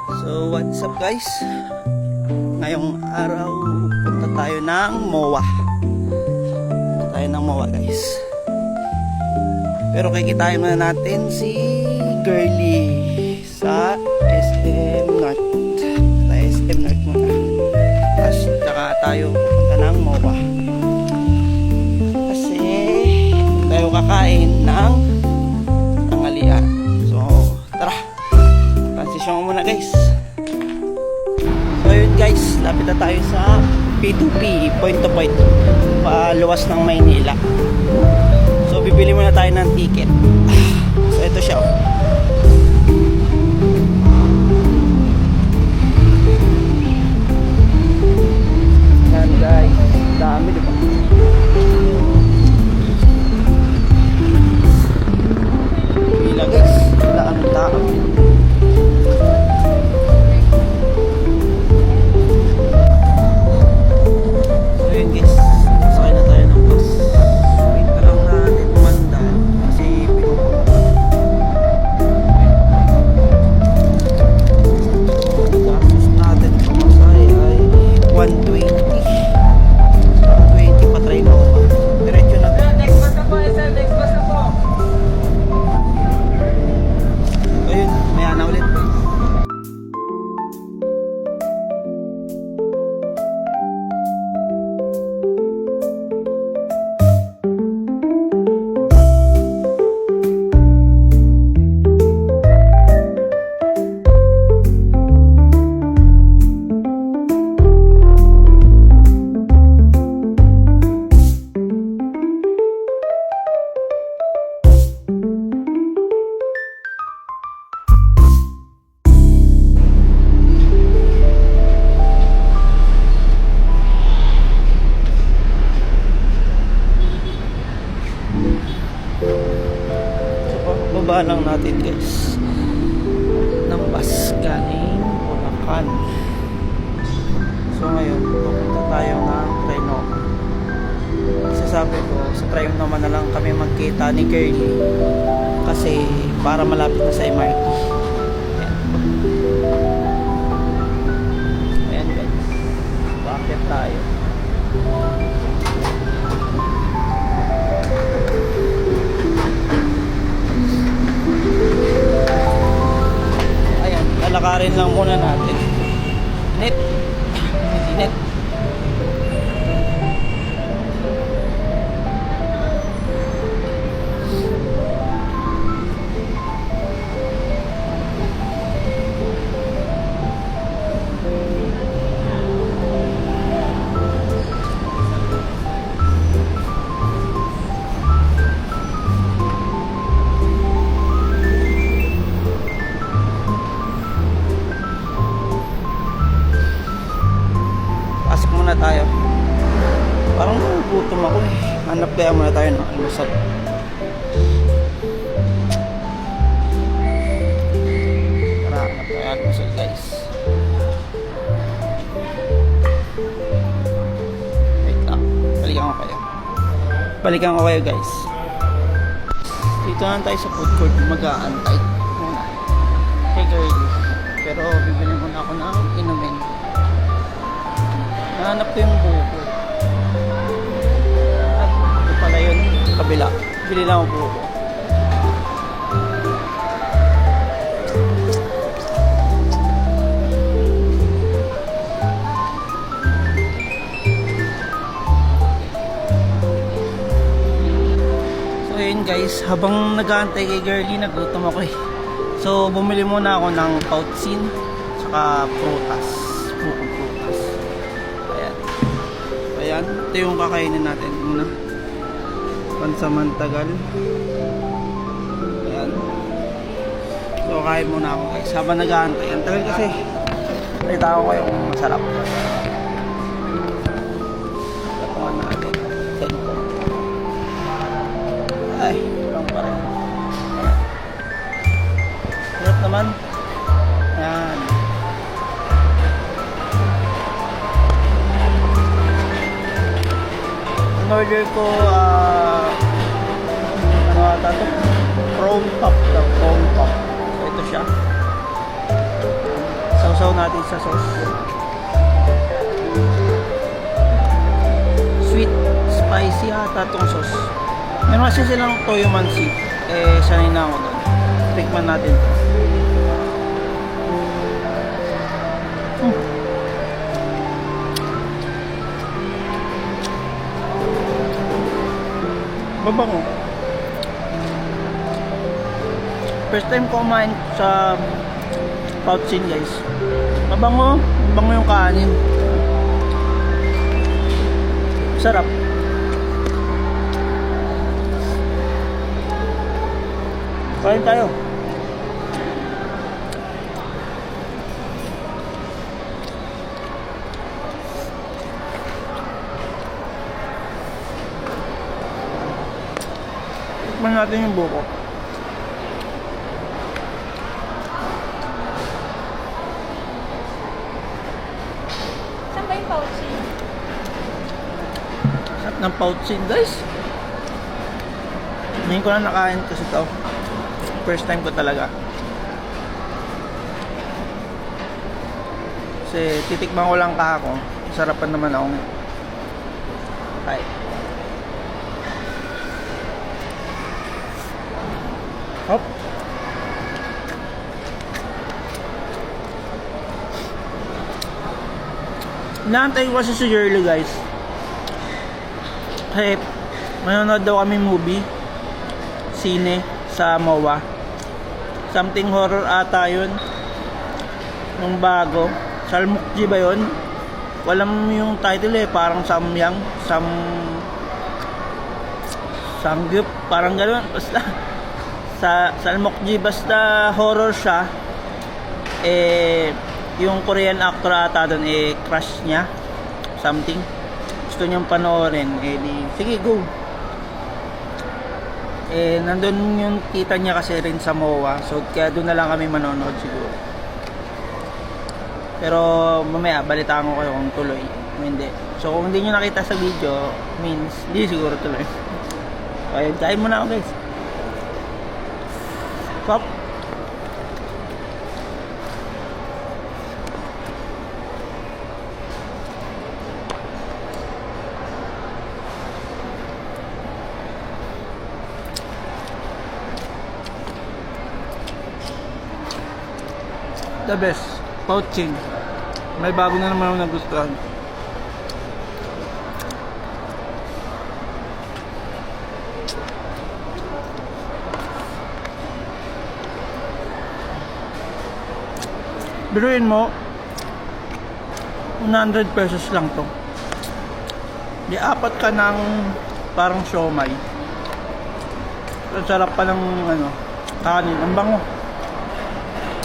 So what's up guys? Ngayong araw punta tayo ng MOA. Punta tayo ng MOA guys. Pero kikitain muna natin si Girly sa SM North. Sa SM North muna. Tapos tsaka tayo punta ng MOA. Kasi tayo kakain ng tanghalian. So tara, transition muna guys. So yun guys, lapit na tayo sa P2P, point to point, paluwas ng Maynila. So bibili muna tayo ng ticket. So ito siya. Yan guys, dami diba? Pila guys, wala ang tao. Baba lang natin guys ng bus galing Bulacan. So ngayon pupunta tayo ng Trinoma. Sasabi ko sa Trinoma na lang kami magkita ni Girly kasi para malapit na sa MRT. Ayan guys, bakit tayo lalakarin lang muna natin. Net. Hindi net. tayo. Parang gutom ako eh. Hanap kaya muna tayo ng almusal. Tara, hanap tayo almusal guys. Wait lang. Balikan ko kayo guys. Dito na tayo sa food court. Mag-aantay muna kay Girly. Pero bibili muna ako ng inumin. Nahanap ko yung buko. At ito pala yun, kabila. Bili lang ako buko. So yun guys, habang nag-aantay kay Girly, nagutom ako eh. So bumili muna ako ng pautsin saka prutas. Buko prutas. Ayan, ito yung kakainin natin muna. Pansamantagal. Ayan. So, kain muna ako guys. Habang nag-aantay. Ang tagal kasi. Nakita ko kayong masarap. Tatungan natin. Cellphone. Ay, walang pa rin. Sarap naman. Ayan. Order ko ano ata ito? Chrome top. So ito siya. Sausaw natin sa sauce. Sweet, spicy ata itong sauce. Meron kasi silang toyo mansi. Sanay na ako doon. Tikman natin to. Mabango. First time ko kumain sa Pouchin guys. Mabango. Mabango yung kanin. Sarap. Kain tayo. Tikman natin yung buko. Saan ba yung pouchin? Sarap ng Pouchin guys. Ngayon ko na nakain kasi ito. First time ko talaga. Kasi titikman ko lang kahapon. Sarapan naman ako. Ay. Hop. Inaantay ko kasi si Jerly guys. Hey, manonood daw kami movie. Sine sa MOA. Something horror ata yun. Nung bago. Salmukji ba yun? Walang yung title parang Samyang. Samgyup. Parang gano'n. Basta. Sa Salmukji. Basta horror siya. Yung Korean actor ata doon crush niya. Something. Gusto niyang panoorin. Sige go. Nandun yung tita niya kasi rin sa MOA. So, kaya doon na lang kami manonood siguro. Pero, mamaya, balitaan ko kayo kung tuloy. Kung hindi. So, kung hindi nyo nakita sa video, means, hindi siguro tuloy. Ayun, kain muna ako guys. Pop. The best, Pouchin. May bago na naman ako nagustuhan. Biruin mo, 100 pesos lang to. Di apat ka ng parang siomay. Ang sarap pa ng kanin. Ang bango.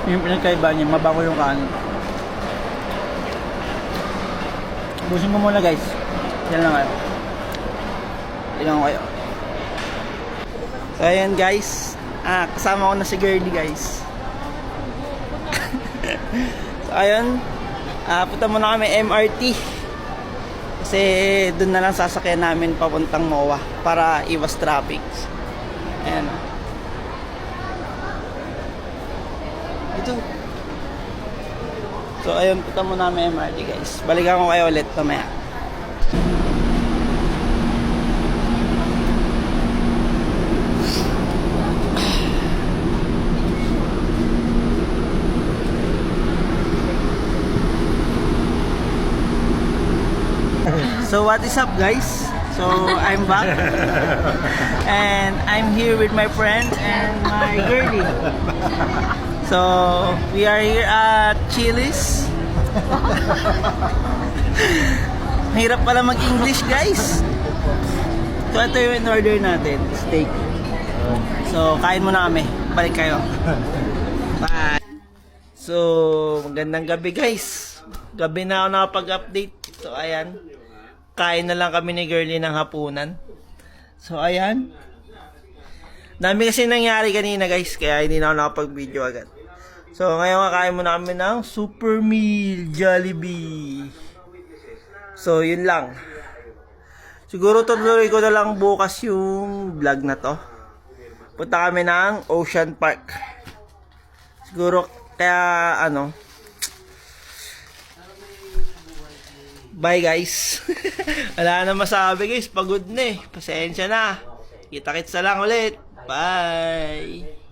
Yung pinagkaiba niya, mabango yung kanin. Busin ko muna guys. Yan lang kayo. Tingnan ko kayo. So ayan guys. Kasama ko na si Girly guys. So ayun. Punta muna kami MRT. Kasi doon na lang sasakyan namin papuntang MOA para iwas traffic. Ayan. Ito. So ayun, punta muna namin MRT guys. Balikan ko kayo ulit mamaya. So what is up guys? So I'm back and I'm here with my friend and my girlie. So we are here at Chili's. Hirap pala mag-English guys. So ito yung in-order natin, steak. So kain muna kami. Balik kayo. Bye. So magandang gabi guys. Gabi na ako nakapag-update. So ayan. Kain na lang kami ni Girlie ng hapunan. So, ayan. Dami kasi nangyari kanina guys, kaya hindi na ako nakapag-video agad. So, ngayon kakain muna kami ng Super Meal Jollibee. So, yun lang. Siguro tuloy ko na lang bukas yung vlog na to. Punta kami ng Ocean Park. Siguro, kaya Bye guys. Wala na masabi guys. Pagod na eh. Pasensya na. Kita-kits na lang ulit. Bye.